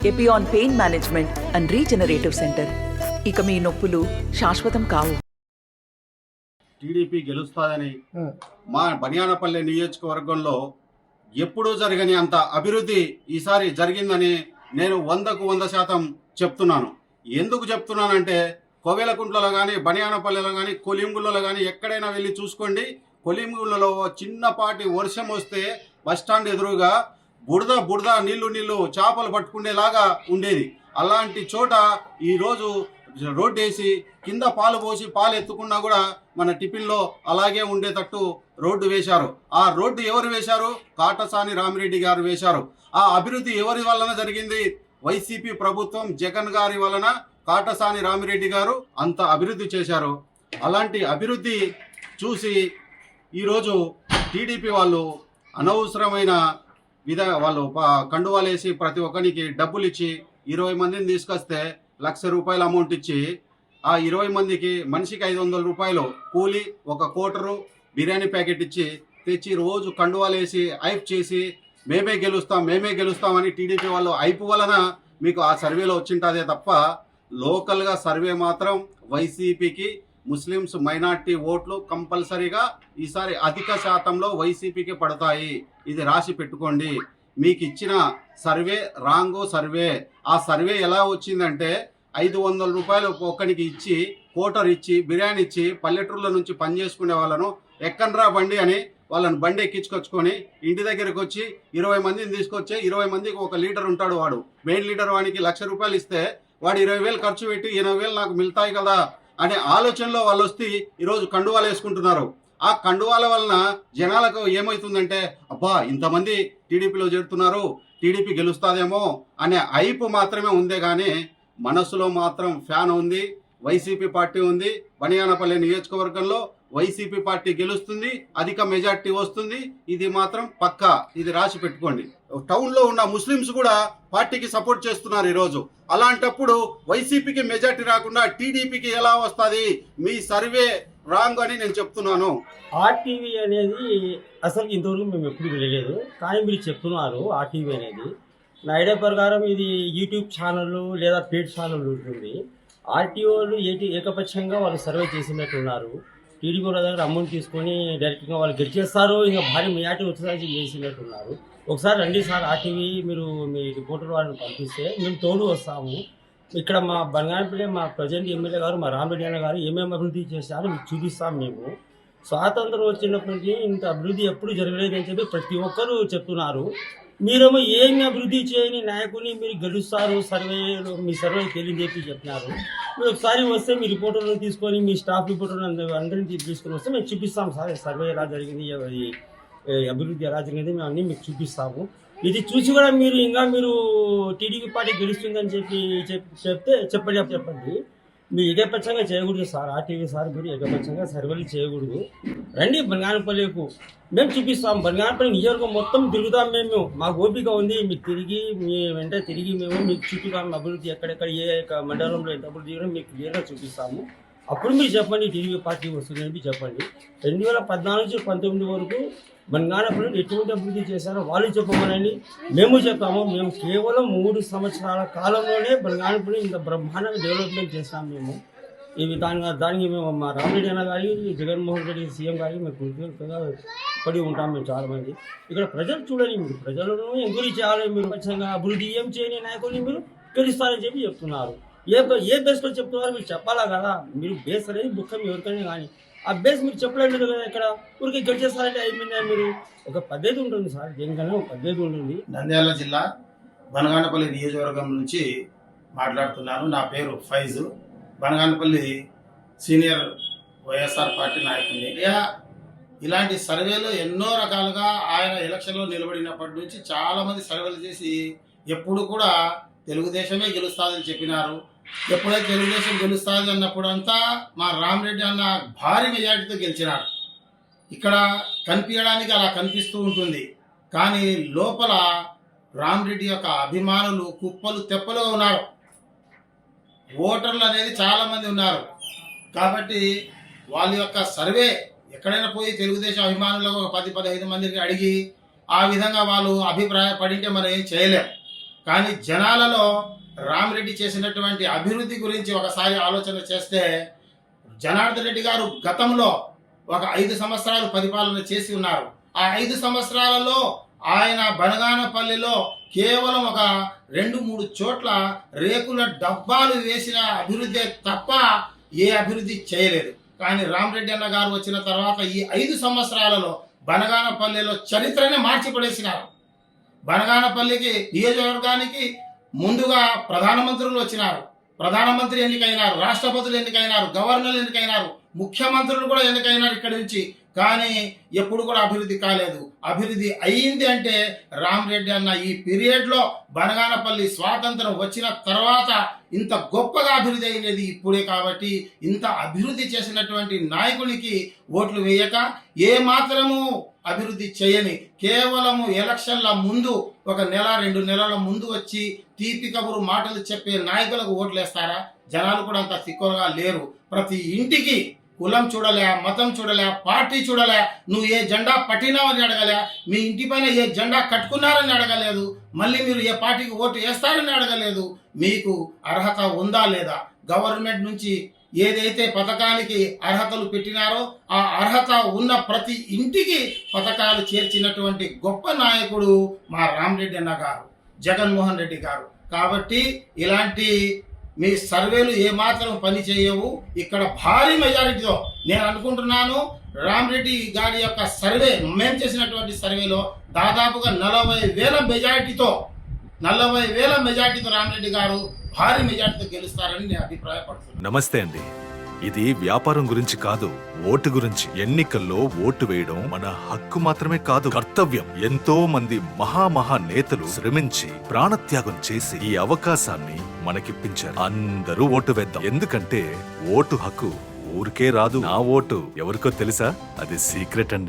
Epione pain management and regenerative centre. ఇక మీ నొప్పులు శాశ్వతం కావు. టీడీపీ గెలుస్తాదని మా బనియానపల్లి నియోజకవర్గంలో ఎప్పుడూ జరగని అంత అభివృద్ధి ఈసారి జరిగిందని నేను 100% చెప్తున్నాను. ఎందుకు చెప్తున్నానంటే కోవెలకుంట్లలో కానీ బనియానపల్లిలో కానీ కొలింగుళ్ళలో కానీ ఎక్కడైనా వెళ్ళి చూసుకోండి. కొలింగుళ్ళలో చిన్నపాటి వర్షం వస్తే బస్టాండ్ ఎదురుగా బురద నీళ్లు చేపలు పట్టుకునేలాగా ఉండేది. అలాంటి చోట ఈరోజు రోడ్డు వేసి కింద పాలు పోసి పాలు ఎత్తుకున్నా కూడా మన టిఫిన్లో అలాగే ఉండేటట్టు రోడ్డు వేశారు. ఆ రోడ్డు ఎవరు వేశారు? కాటసాని రామిరెడ్డి గారు వేశారు. ఆ అభివృద్ధి ఎవరి వలన జరిగింది? వైసీపీ ప్రభుత్వం జగన్ గారి వలన కాటసాని రామిరెడ్డి గారు అంత అభివృద్ధి చేశారు. అలాంటి అభివృద్ధి చూసి ఈరోజు టీడీపీ వాళ్ళు అనవసరమైన వాళ్ళు కండువాలేసి ప్రతి ఒక్కరికి డబ్బులు ఇచ్చి 20 మందిని తీసుకొస్తే ₹1,00,000 అమౌంట్ ఇచ్చి ఆ 20 మందికి మనిషికి 500 రూపాయలు కూలి, ఒక కోటరు బిర్యానీ ప్యాకెట్ ఇచ్చి తెచ్చి రోజు కండువాలేసి ఐప్ చేసి మేమే గెలుస్తామని టీడీపీ వాళ్ళు ఐపు వలన మీకు ఆ సర్వేలో వచ్చింటదే తప్ప లోకల్గా సర్వే మాత్రం వైసీపీకి ముస్లిమ్స్ మైనార్టీ ఓట్లు కంపల్సరీగా ఈసారి అధిక శాతంలో వైసీపీకి పడతాయి. ఇది రాసి పెట్టుకోండి. మీకు ఇచ్చిన సర్వే రాంగో సర్వే. ఆ సర్వే ఎలా వచ్చిందంటే 500 రూపాయలు ఒక్కడికి ఇచ్చి కోటర్ ఇచ్చి బిర్యానీ ఇచ్చి పల్లెటూరుల నుంచి పనిచేసుకునే వాళ్ళను ఎక్కనరా బండి అని వాళ్ళని బండి ఎక్కించుకొచ్చుకొని ఇంటి దగ్గరికి వచ్చి 20 మందిని తీసుకొచ్చి 20 మందికి ఒక లీడర్ ఉంటాడు. వాడు మెయిన్ లీడర్, వాడికి ₹1,00,000 ఇస్తే వాడు 20,000 ఖర్చు పెట్టి 80,000 నాకు మిగులుతాయి కదా అనే ఆలోచనలో వాళ్ళు వస్తే ఈరోజు కండువాలు వేసుకుంటున్నారు. ఆ కండువాల వలన జనాలకు ఏమవుతుందంటే అబ్బా ఇంతమంది టీడీపీలో చేరుతున్నారు, టీడీపీ గెలుస్తాదేమో అనే ఐపు మాత్రమే ఉందే కానీ మనసులో మాత్రం ఫ్యాన్ ఉంది. వైసీపీ పార్టీ ఉంది. బనియానపల్లి నియోజకవర్గంలో వైసీపీ పార్టీ గెలుస్తుంది, అధిక మెజార్టీ వస్తుంది. ఇది మాత్రం పక్కా. ఇది రాసి పెట్టుకోండి. టౌన్లో ఉన్న ముస్లిమ్స్ కూడా పార్టీకి సపోర్ట్ చేస్తున్నారు ఈరోజు. అలాంటప్పుడు వైసీపీకి మెజార్టీ రాకుండా టీడీపీకి ఎలా వస్తుంది? మీ సర్వే రాంగ్ అని నేను చెప్తున్నాను. ఆర్టీవీ అనేది అసలు ఇంతవరకు మేము ఎప్పుడు వెళ్ళలేదు, కానీ మీరు చెప్తున్నారు ఆర్టీవీ అనేది. నా ఐడియా ప్రకారం ఇది యూట్యూబ్ ఛానళ్ళు లేదా పేడ్ ఛానల్ ఉంటుంది. ఆర్టీఓలు ఏకపక్షంగా వాళ్ళు సర్వే చేసినట్టున్నారు. టీడీపీ వాళ్ళ దగ్గర అమౌంట్ తీసుకొని డైరెక్ట్గా వాళ్ళు గెలిచేస్తారు, ఇంకా భారీ మెజార్టీ వచ్చేదానికి చేసినట్టున్నారు. ఒకసారి రండి సార్ ఆర్టీవీ, మీరు మీ రిపోర్టర్ వాళ్ళని పంపిస్తే మేము తోడు వస్తాము. ఇక్కడ మా బంగారపల్లి మా ప్రజెంట్ ఎమ్మెల్యే గారు మా రామిరెడ్డి అన్న గారు ఏమేమి అభివృద్ధి చేశారో మీకు చూపిస్తాం. మేము స్వాతంత్రం వచ్చినప్పటి నుంచి ఇంత అభివృద్ధి ఎప్పుడు జరగలేదని చెప్పి ప్రతి ఒక్కరూ చెప్తున్నారు. మీరేమో ఏమి అభివృద్ధి చేయని నాయకుని మీరు గెలుస్తారు, సర్వేలో మీ సర్వే తెలియజేపి చెప్తున్నారు. మీరు ఒకసారి వస్తే మీ రిపోర్టర్లను తీసుకొని మీ స్టాఫ్ రిపోర్టర్లు అందరినీ తీసుకొని వస్తే మేము చూపిస్తాం సార్ సర్వే ఎలా జరిగింది, అభివృద్ధి ఎలా జరిగింది మేము అన్నీ మీకు చూపిస్తాము. ఇది చూసి కూడా మీరు టీడీపీ పార్టీ గెలుస్తుందని చెప్తే చెప్పండి. మీరు ఏకపక్షంగా చేయకూడదు సార్. ఆర్టీవీ సార్ మీరు ఏకపక్షంగా సర్వేలు చేయకూడదు. రండి బనియానపల్లికు, మేము చూపిస్తాం. బనియానపల్లి నియోజకవర్గం మొత్తం తిరుగుతాం. మేము మాకు ఓపిక ఉంది. మీకు మీ వెంట తిరిగి మేము మీకు చూపిస్తాం అభివృద్ధి ఎక్కడెక్కడ ఏ మండలంలో ఎంత అభివృద్ధి మీకు క్లియర్గా చూపిస్తాము. అప్పుడు మీరు చెప్పండి టీడీపీ పార్టీ వస్తుందని చెప్పండి. 2014 నుంచి 2019 వరకు బనియానపల్లిని ఎటువంటి అభివృద్ధి చేశారో వాళ్ళు చెప్పమనండి, మేము చెప్తాము. మేము కేవలం 3 సంవత్సరాల కాలంలోనే బనియానపల్లి ఇంత బ్రహ్మాండంగా డెవలప్మెంట్ చేస్తాం. మేము దానికి మేము మా రామిరెడ్డి అన్న గారి, జగన్మోహన్ రెడ్డి సీఎం గారికి మేము కృతజ్ఞతగా పడి ఉంటాం. మేము చాలామంది ఇక్కడ ప్రజలు చూడండి, మీరు ప్రజలను ఎంక్వైరీ చేయాలి. మీరు ఖచ్చితంగా అభివృద్ధి ఏం చేయని నాయకుని మీరు గెలుస్తారని చెప్పి చెప్తున్నారు. ఏ బేస్లో చెప్తున్నారు మీరు చెప్పాలా కదా. మీరు బేస్ అనేది ముఖ్యం ఎవరికైనా కానీ. ఆ బేస్ మీరు చెప్పలేదు కదా. ఇక్కడ ఊరికి గెలిచేస్తారంటే అయిపోయిందా? మీరు ఒక పద్ధతి ఉంటుంది సార్, దేనికన్నా ఒక పద్ధతి ఉంటుంది. నంద్యాల జిల్లా బనగానపల్లి నియోజకవర్గం నుంచి మాట్లాడుతున్నాను. నా పేరు ఫైజు. బనగానపల్లి సీనియర్ వైఎస్ఆర్ పార్టీ నాయకుడిని. ఇలాంటి సర్వేలు ఎన్నో రకాలుగా ఆయన ఎలక్షన్లో నిలబడినప్పటి నుంచి చాలామంది సర్వేలు చేసి ఎప్పుడు కూడా తెలుగుదేశమే గెలుస్తుందని చెప్పినారు. ఎప్పుడైతే తెలుగుదేశం గెలుస్తుంది అన్నప్పుడు అంతా మా రామిరెడ్డి అన్న భారీ మెజార్టీతో గెలిచినాడు. ఇక్కడ కనిపించడానికి అలా కనిపిస్తూ ఉంటుంది, కానీ లోపల రామిరెడ్డి యొక్క అభిమానులు కుప్పలు తెప్పలుగా ఉన్నారు. ఓటర్లు అనేది చాలామంది ఉన్నారు. కాబట్టి వాళ్ళ యొక్క సర్వే ఎక్కడైనా పోయి తెలుగుదేశం అభిమానులకు 10-15 మందికి అడిగి ఆ విధంగా వాళ్ళు అభిప్రాయపడింటే మనం ఏం చేయలేం. కానీ జనాలలో రామిరెడ్డి చేసినటువంటి అభివృద్ధి గురించి ఒకసారి ఆలోచన చేస్తే, జనార్దన్ రెడ్డి గారు గతంలో ఒక 5 సంవత్సరాలు పరిపాలన చేసి ఉన్నారు. ఆ 5 సంవత్సరాలలో ఆయన బనగానపల్లిలో కేవలం ఒక 2-3 చోట్ల రేకుల డబ్బాలు వేసిన అభివృద్ధి తప్ప ఏ అభివృద్ధి చేయలేదు. కానీ రామిరెడ్డి అన్న గారు వచ్చిన తర్వాత ఈ 5 సంవత్సరాలలో బనగానపల్లిలో చరిత్రనే మార్చి పడేసినారు. బనగానపల్లికి నియోజకవర్గానికి ముందుగా ప్రధానమంత్రులు వచ్చినారు, ప్రధానమంత్రి ఎన్నికైనారు, రాష్ట్రపతులు ఎన్నికైనారు, గవర్నర్లు ఎన్నికైనారు, ముఖ్యమంత్రులు కూడా ఎన్నికైనారు ఇక్కడి నుంచి. కానీ ఎప్పుడు కూడా అభివృద్ధి కాలేదు. అభివృద్ధి అయ్యింది అంటే రామిరెడ్డి అన్న ఈ పీరియడ్లో బనగానపల్లి స్వాతంత్రం వచ్చిన తర్వాత ఇంత గొప్పగా అభివృద్ధి అయినది ఇప్పుడే. కాబట్టి ఇంత అభివృద్ధి చేసినటువంటి నాయకునికి ఓట్లు వేయక, ఏ మాత్రము అభివృద్ధి చేయని, కేవలము ఎలక్షన్ల ముందు 1 నెల 2 నెలల ముందు వచ్చి తీపి కబురు మాటలు చెప్పే నాయకులకు ఓట్లు వేస్తారా? జనాలు కూడా అంత సిక్కులుగా లేరు. ప్రతి ఇంటికి కులం చూడలే, మతం చూడలే, పార్టీ చూడలే, నువ్వు ఏ జెండా పట్టినావని అడగలే, మీ ఇంటి పైన ఏ జెండా కట్టుకున్నారని అడగలేదు, మళ్ళీ మీరు ఏ పార్టీకి ఓటు వేస్తారని అడగలేదు. మీకు అర్హత ఉందా లేదా? గవర్నమెంట్ నుంచి ఏదైతే పథకానికి అర్హతలు పెట్టినారో ఆ అర్హత ఉన్న ప్రతి ఇంటికి పథకాలు చేర్చినటువంటి గొప్ప నాయకుడు మా రామిరెడ్డి అన్న గారు, జగన్మోహన్ రెడ్డి గారు. కాబట్టి ఇలాంటి మీ సర్వేలు ఏమాత్రం పని చేయవు. ఇక్కడ భారీ మెజారిటీతో నేను అనుకుంటున్నాను రామిరెడ్డి గారి యొక్క సర్వే, మేము చేసినటువంటి సర్వేలో దాదాపుగా 40,000 మెజారిటీతో రామిరెడ్డి గారు భారీ మెజారిటీతో గెలుస్తారని నేను అభిప్రాయపడుతున్నాను. నమస్తే అండి. ఇది వ్యాపారం గురించి కాదు, ఓటు గురించి. ఎన్నికల్లో ఓటు వేయడం మన హక్కు మాత్రమే కాదు, కర్తవ్యం. ఎంతో మంది మహా నేతలు శ్రమించి ప్రాణత్యాగం చేసి ఈ అవకాశాన్ని మనకిప్పించారు. అందరూ ఓటు వేద్దాం. ఎందుకంటే ఓటు హక్కు ఊరికే రాదు. నా ఓటు ఎవరికో తెలుసా? అది సీక్రెట్ అండి.